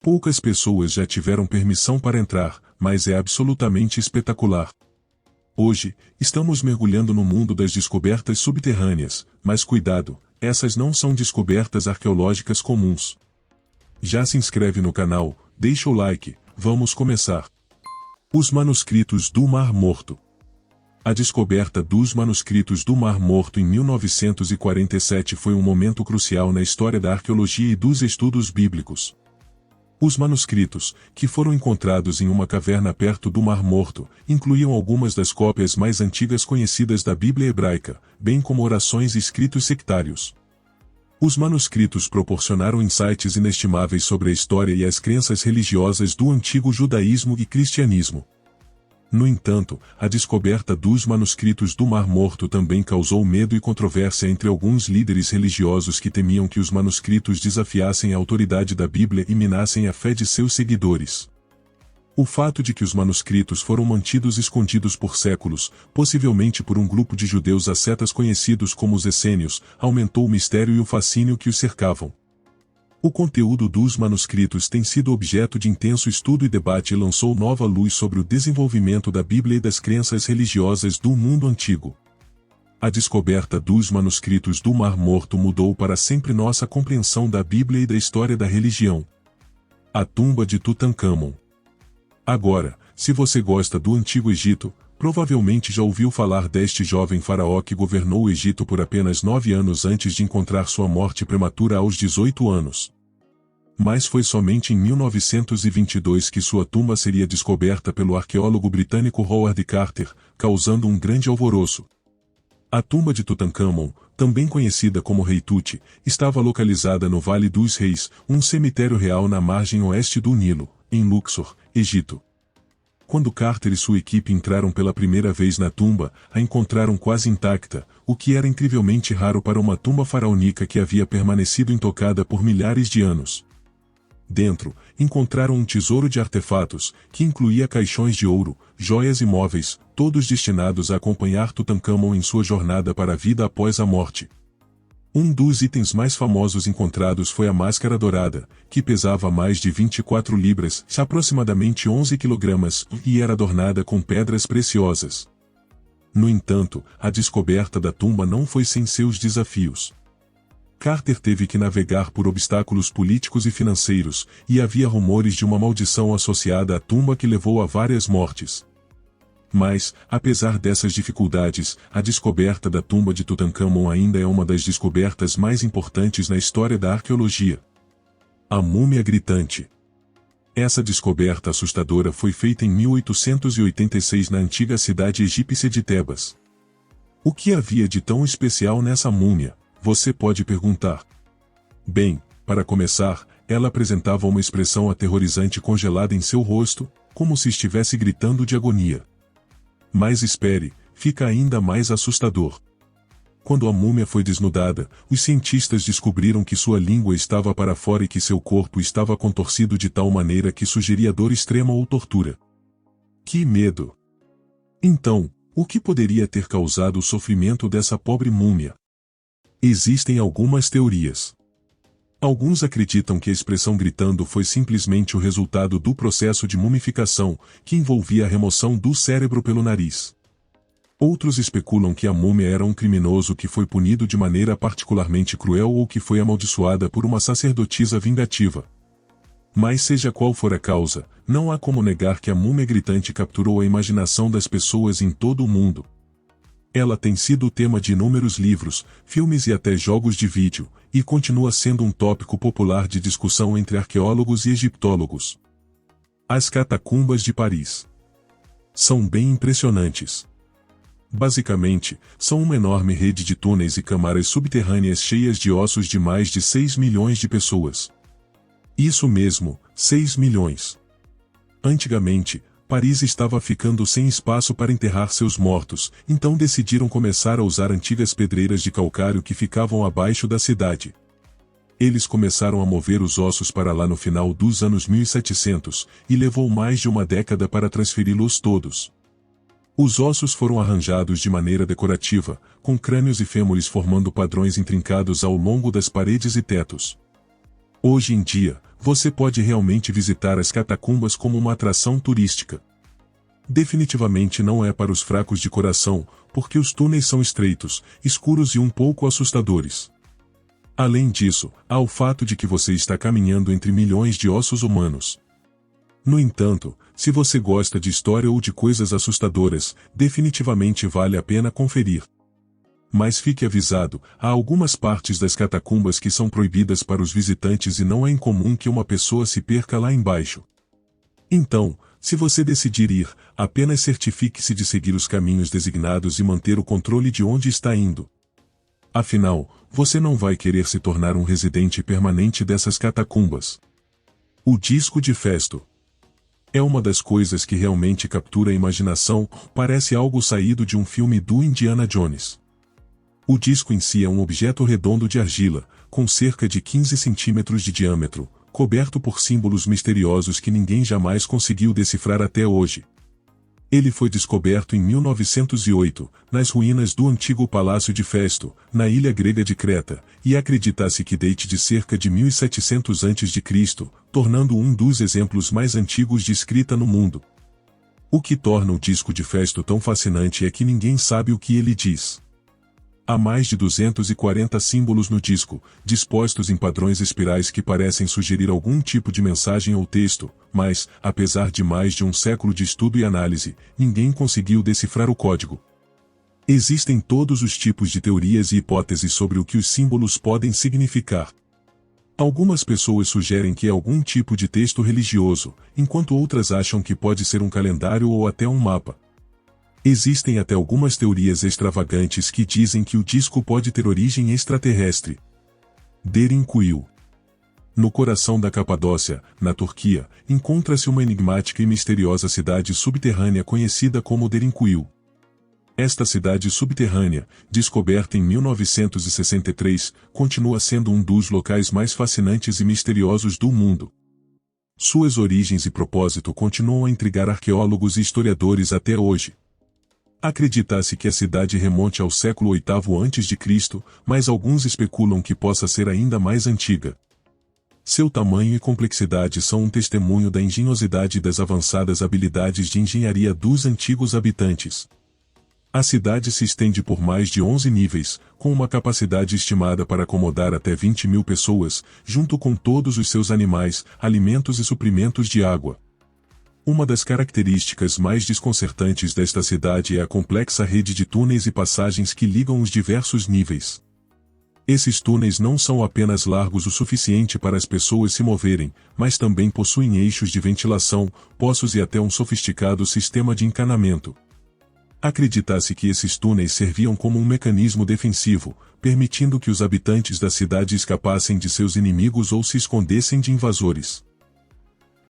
Poucas pessoas já tiveram permissão para entrar, mas é absolutamente espetacular. Hoje, estamos mergulhando no mundo das descobertas subterrâneas, mas cuidado, essas não são descobertas arqueológicas comuns. Já se inscreve no canal, deixa o like, vamos começar. Os manuscritos do Mar Morto. A descoberta dos manuscritos do Mar Morto em 1947 foi um momento crucial na história da arqueologia e dos estudos bíblicos. Os manuscritos, que foram encontrados em uma caverna perto do Mar Morto, incluíam algumas das cópias mais antigas conhecidas da Bíblia hebraica, bem como orações e escritos sectários. Os manuscritos proporcionaram insights inestimáveis sobre a história e as crenças religiosas do antigo judaísmo e cristianismo. No entanto, a descoberta dos manuscritos do Mar Morto também causou medo e controvérsia entre alguns líderes religiosos que temiam que os manuscritos desafiassem a autoridade da Bíblia e minassem a fé de seus seguidores. O fato de que os manuscritos foram mantidos escondidos por séculos, possivelmente por um grupo de judeus ascetas conhecidos como os essênios, aumentou o mistério e o fascínio que os cercavam. O conteúdo dos manuscritos tem sido objeto de intenso estudo e debate e lançou nova luz sobre o desenvolvimento da Bíblia e das crenças religiosas do mundo antigo. A descoberta dos manuscritos do Mar Morto mudou para sempre nossa compreensão da Bíblia e da história da religião. A tumba de Tutancâmon. Agora, se você gosta do Antigo Egito, provavelmente já ouviu falar deste jovem faraó que governou o Egito por apenas 9 anos antes de encontrar sua morte prematura aos 18 anos. Mas foi somente em 1922 que sua tumba seria descoberta pelo arqueólogo britânico Howard Carter, causando um grande alvoroço. A tumba de Tutancâmon, também conhecida como Rei Tut, estava localizada no Vale dos Reis, um cemitério real na margem oeste do Nilo, em Luxor, Egito. Quando Carter e sua equipe entraram pela primeira vez na tumba, a encontraram quase intacta, o que era incrivelmente raro para uma tumba faraônica que havia permanecido intocada por milhares de anos. Dentro, encontraram um tesouro de artefatos, que incluía caixões de ouro, joias e móveis, todos destinados a acompanhar Tutancâmon em sua jornada para a vida após a morte. Um dos itens mais famosos encontrados foi a máscara dourada, que pesava mais de 24 libras, aproximadamente 11 quilogramas, e era adornada com pedras preciosas. No entanto, a descoberta da tumba não foi sem seus desafios. Carter teve que navegar por obstáculos políticos e financeiros, e havia rumores de uma maldição associada à tumba que levou a várias mortes. Mas, apesar dessas dificuldades, a descoberta da tumba de Tutancâmon ainda é uma das descobertas mais importantes na história da arqueologia. A múmia gritante. Essa descoberta assustadora foi feita em 1886 na antiga cidade egípcia de Tebas. O que havia de tão especial nessa múmia, você pode perguntar? Bem, para começar, ela apresentava uma expressão aterrorizante congelada em seu rosto, como se estivesse gritando de agonia. Mas espere, fica ainda mais assustador. Quando a múmia foi desnudada, os cientistas descobriram que sua língua estava para fora e que seu corpo estava contorcido de tal maneira que sugeria dor extrema ou tortura. Que medo! Então, o que poderia ter causado o sofrimento dessa pobre múmia? Existem algumas teorias. Alguns acreditam que a expressão gritando foi simplesmente o resultado do processo de mumificação, que envolvia a remoção do cérebro pelo nariz. Outros especulam que a múmia era um criminoso que foi punido de maneira particularmente cruel ou que foi amaldiçoada por uma sacerdotisa vingativa. Mas seja qual for a causa, não há como negar que a múmia gritante capturou a imaginação das pessoas em todo o mundo. Ela tem sido o tema de inúmeros livros, filmes e até jogos de vídeo, e continua sendo um tópico popular de discussão entre arqueólogos e egiptólogos. As catacumbas de Paris são bem impressionantes. Basicamente, são uma enorme rede de túneis e câmaras subterrâneas cheias de ossos de mais de 6 milhões de pessoas. Isso mesmo, 6 milhões. Antigamente, Paris estava ficando sem espaço para enterrar seus mortos, então decidiram começar a usar antigas pedreiras de calcário que ficavam abaixo da cidade. Eles começaram a mover os ossos para lá no final dos anos 1700, e levou mais de uma década para transferi-los todos. Os ossos foram arranjados de maneira decorativa, com crânios e fêmures formando padrões intrincados ao longo das paredes e tetos. Hoje em dia, você pode realmente visitar as catacumbas como uma atração turística. Definitivamente não é para os fracos de coração, porque os túneis são estreitos, escuros e um pouco assustadores. Além disso, há o fato de que você está caminhando entre milhões de ossos humanos. No entanto, se você gosta de história ou de coisas assustadoras, definitivamente vale a pena conferir. Mas fique avisado, há algumas partes das catacumbas que são proibidas para os visitantes e não é incomum que uma pessoa se perca lá embaixo. Então, se você decidir ir, apenas certifique-se de seguir os caminhos designados e manter o controle de onde está indo. Afinal, você não vai querer se tornar um residente permanente dessas catacumbas. O disco de Festo é uma das coisas que realmente captura a imaginação, parece algo saído de um filme do Indiana Jones. O disco em si é um objeto redondo de argila, com cerca de 15 centímetros de diâmetro, coberto por símbolos misteriosos que ninguém jamais conseguiu decifrar até hoje. Ele foi descoberto em 1908, nas ruínas do antigo Palácio de Festo, na ilha grega de Creta, e acredita-se que date de cerca de 1700 a.C., tornando um dos exemplos mais antigos de escrita no mundo. O que torna o disco de Festo tão fascinante é que ninguém sabe o que ele diz. Há mais de 240 símbolos no disco, dispostos em padrões espirais que parecem sugerir algum tipo de mensagem ou texto, mas, apesar de mais de um século de estudo e análise, ninguém conseguiu decifrar o código. Existem todos os tipos de teorias e hipóteses sobre o que os símbolos podem significar. Algumas pessoas sugerem que é algum tipo de texto religioso, enquanto outras acham que pode ser um calendário ou até um mapa. Existem até algumas teorias extravagantes que dizem que o disco pode ter origem extraterrestre. Derinkuyu. No coração da Capadócia, na Turquia, encontra-se uma enigmática e misteriosa cidade subterrânea conhecida como Derinkuyu. Esta cidade subterrânea, descoberta em 1963, continua sendo um dos locais mais fascinantes e misteriosos do mundo. Suas origens e propósito continuam a intrigar arqueólogos e historiadores até hoje. Acredita-se que a cidade remonte ao século VIII a.C., mas alguns especulam que possa ser ainda mais antiga. Seu tamanho e complexidade são um testemunho da engenhosidade e das avançadas habilidades de engenharia dos antigos habitantes. A cidade se estende por mais de 11 níveis, com uma capacidade estimada para acomodar até 20.000 pessoas, junto com todos os seus animais, alimentos e suprimentos de água. Uma das características mais desconcertantes desta cidade é a complexa rede de túneis e passagens que ligam os diversos níveis. Esses túneis não são apenas largos o suficiente para as pessoas se moverem, mas também possuem eixos de ventilação, poços e até um sofisticado sistema de encanamento. Acredita-se que esses túneis serviam como um mecanismo defensivo, permitindo que os habitantes da cidade escapassem de seus inimigos ou se escondessem de invasores.